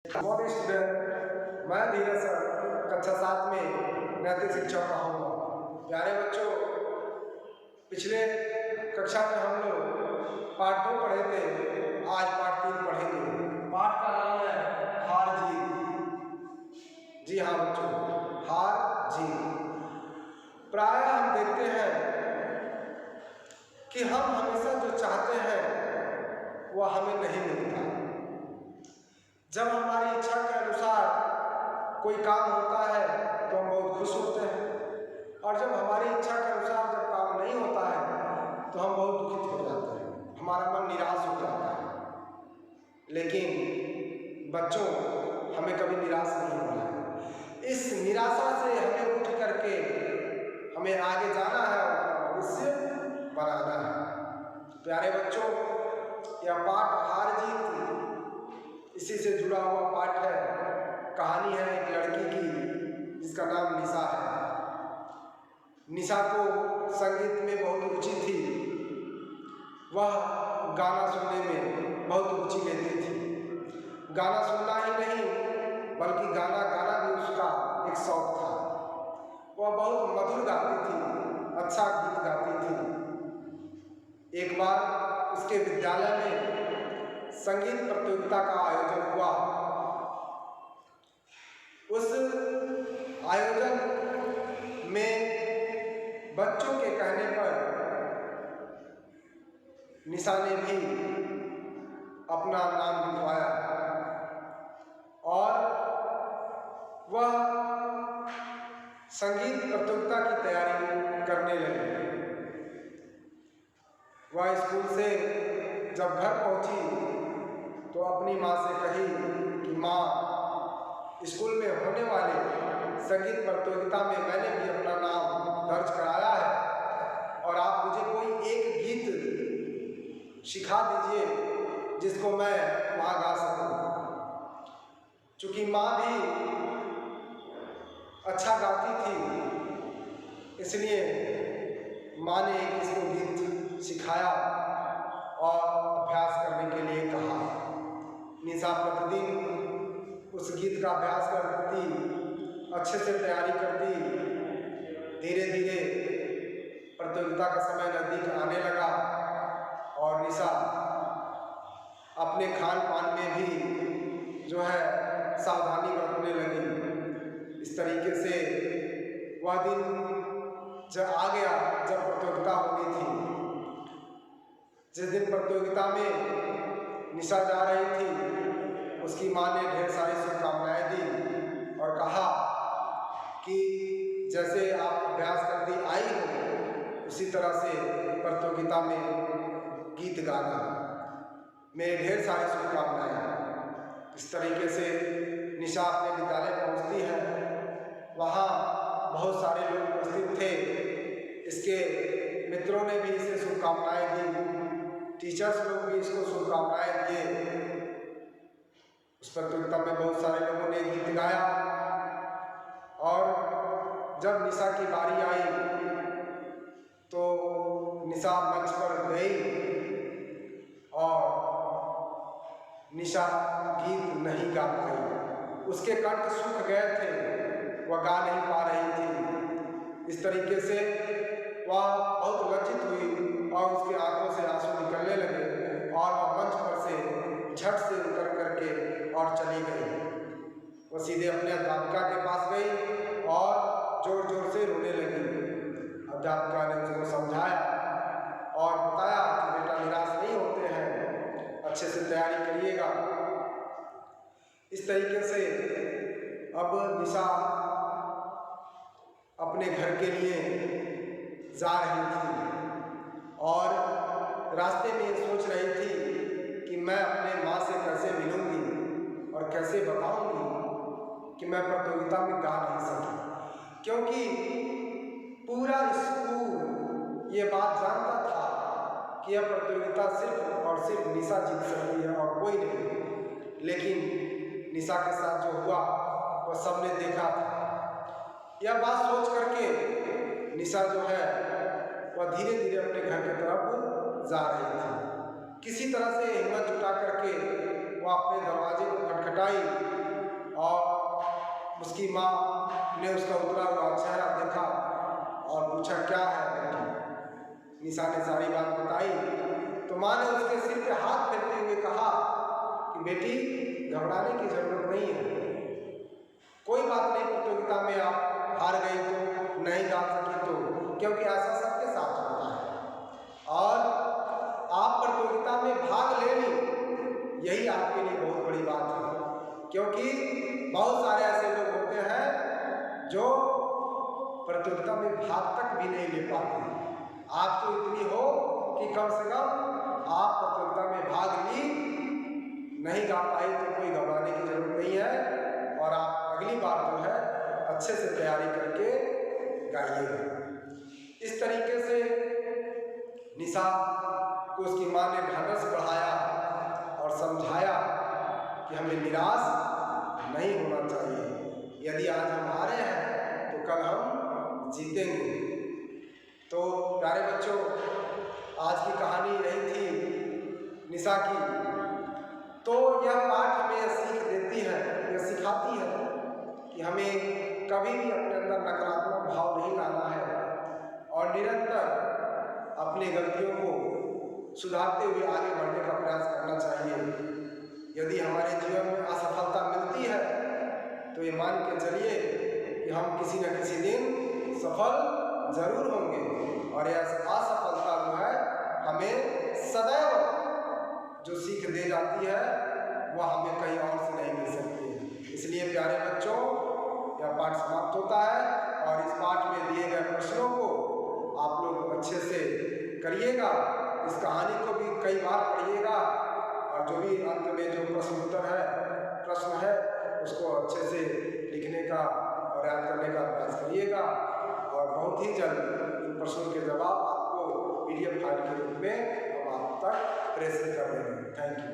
Morning student, मैं धीरज sir कक्षा 7 में नैतिक शिक्षा पढ़ाऊंगा। प्यारे बच्चों, पिछले कक्षा में हम लोग पाठ 2 पढ़े थे, आज पाठ 3 पढ़ेंगे। पाठ का नाम है हार जीत। जी हाँ बच्चों, हार जीत। प्रायः हम देखते हैं कि हम हमेशा जो चाहते हैं वह हमें नहीं मिलता। जब हमारी इच्छा के अनुसार कोई काम होता है तो हम बहुत खुश होते हैं, और जब हमारी इच्छा के अनुसार जब काम नहीं होता है तो हम बहुत दुखित हो जाते हैं, हमारा मन निराश हो जाता है। लेकिन बच्चों, हमें कभी निराश नहीं होना है। इस निराशा से हमें उठ करके हमें आगे जाना है और अपना भविष्य बनाना है। प्यारे बच्चों, यह पाठ हार जीत इसी से जुड़ा हुआ पाठ है। कहानी है एक लड़की की जिसका नाम निशा है। निशा को संगीत में बहुत रुचि थी। वह गाना सुनने में बहुत रुचि लेती थी। गाना सुनना ही नहीं बल्कि गाना गाना भी उसका एक शौक था। वह बहुत मधुर गाती थी, अच्छा गीत गाती थी। एक बार उसके विद्यालय में संगीत प्रतियोगिता का आयोजन हुआ। उस आयोजन में बच्चों के कहने पर निशा ने भी अपना नाम लिखवाया और वह संगीत प्रतियोगिता की तैयारी करने लगी। वह स्कूल से जब घर पहुंची तो अपनी माँ से कही कि माँ, स्कूल में होने वाले संगीत प्रतियोगिता में मैंने भी अपना नाम दर्ज कराया है और आप मुझे कोई एक गीत सिखा दीजिए जिसको मैं वहाँ गा सकूँ। चूँकि माँ भी अच्छा गाती थी, इसलिए माँ ने एक इसको गीत सिखाया और अभ्यास करने के लिए कहा। निशा प्रतिदिन उस गीत का अभ्यास करती, अच्छे से तैयारी करती। धीरे धीरे प्रतियोगिता का समय नज़दीक आने लगा और निशा अपने खान पान में भी जो है सावधानी बरतने लगी। इस तरीके से वह दिन जब आ गया जब प्रतियोगिता होनी थी। जिस दिन प्रतियोगिता में निशा जा रही थी, उसकी माँ ने ढेर सारी शुभकामनाएं दी और कहा कि जैसे आप अभ्यास करती आई हो उसी तरह से प्रतियोगिता में गीत गाना। मेरे ढेर सारी शुभकामनाएं। इस तरीके से निशा अपने विद्यालय पहुंचती है। वहाँ बहुत सारे लोग उपस्थित थे। इसके मित्रों ने भी इसे शुभकामनाएं दी, टीचर्स लोग भी इसको शुभकामनाएं दिए। उस प्रतियोगिता में बहुत सारे लोगों ने गीत गाया और जब निशा की बारी आई तो निशा मंच पर गई और निशा गीत नहीं गा पाई। उसके कंठ सूख गए थे, वह गा नहीं पा रही थी। इस तरीके से वह बहुत लज्जित हुई और उसके आंखों से आंसू निकलने लगे और वह मंच पर से झट से उतर करके और चली गई। वह सीधे अपने अध्यापिका के पास गई और जोर जोर से रोने लगी। अध्यापिका ने उसको समझाया और बताया कि बेटा, निराश नहीं होते हैं, अच्छे से तैयारी करिएगा। इस तरीके से अब निशा अपने घर के लिए जा रही थी और रास्ते में सोच रही थी कि मैं अपने माँ से कैसे मिलूंगी और कैसे बताऊंगी कि मैं प्रतियोगिता में गा नहीं सकी, क्योंकि पूरा स्कूल ये बात जानता था कि यह प्रतियोगिता सिर्फ और सिर्फ निशा जीत सकती है और कोई नहीं। लेकिन निशा के साथ जो हुआ वह सबने देखा था। यह बात सोच करके निशा जो है वह धीरे धीरे अपने घर की तरफ जा रही थी। किसी तरह से हिम्मत जुटा करके वह अपने दरवाजे को खटखटाई और उसकी माँ ने उसका उतरा हुआ चेहरा देखा और पूछा, क्या है बेटी? निशा ने सारी बात बताई तो माँ ने उसके सिर पे हाथ फेरते हुए कहा कि बेटी, घबराने की जरूरत नहीं है, कोई बात नहीं, प्रतियोगिता में आप हार गई तो, नहीं गा सकी तो, क्योंकि ऐसा सबके साथ होता है और आप प्रतियोगिता में भाग ले ली, यही आपके लिए बहुत बड़ी बात है। क्योंकि बहुत सारे ऐसे लोग होते हैं जो प्रतियोगिता में भाग तक भी नहीं ले पाते। आप तो इतनी हो कि कम से कम आप प्रतियोगिता में भाग ली, नहीं गा पाई तो कोई घबराने की जरूरत नहीं है और आप अगली बार जो है अच्छे से तैयारी करके गाइएगा। इस तरीके से निशा को उसकी माँ ने ढांढस बढ़ाया और समझाया कि हमें निराश नहीं होना चाहिए। यदि आज हम हारे हैं तो कल हम जीतेंगे। तो प्यारे बच्चों, आज की कहानी यही थी निशा की। तो यह पाठ हमें सीख देती है, यह सिखाती है कि हमें कभी भी अपने अंदर नकारात्मक भाव नहीं लाना है और निरंतर अपनी गलतियों को सुधारते हुए आगे बढ़ने का प्रयास करना चाहिए। यदि हमारे जीवन में असफलता मिलती है तो ये मान के चलिए कि हम किसी न किसी दिन सफल जरूर होंगे और यह असफलता जो है हमें सदैव जो सीख दे जाती है वह हमें कहीं और से नहीं मिल सकती। इसलिए प्यारे बच्चों, यह पाठ समाप्त होता है और इस पाठ में दिए गए प्रश्नों को आप लोग अच्छे से करिएगा। इस कहानी को भी कई बार पढ़िएगा और जो भी अंत में जो प्रश्न है उसको अच्छे से लिखने का और याद करने का प्रयास करिएगा और बहुत ही जल्द इन प्रश्नों के जवाब आपको PDF फाइल के रूप में हम आप तक प्रेषित कर देंगे। Thank you.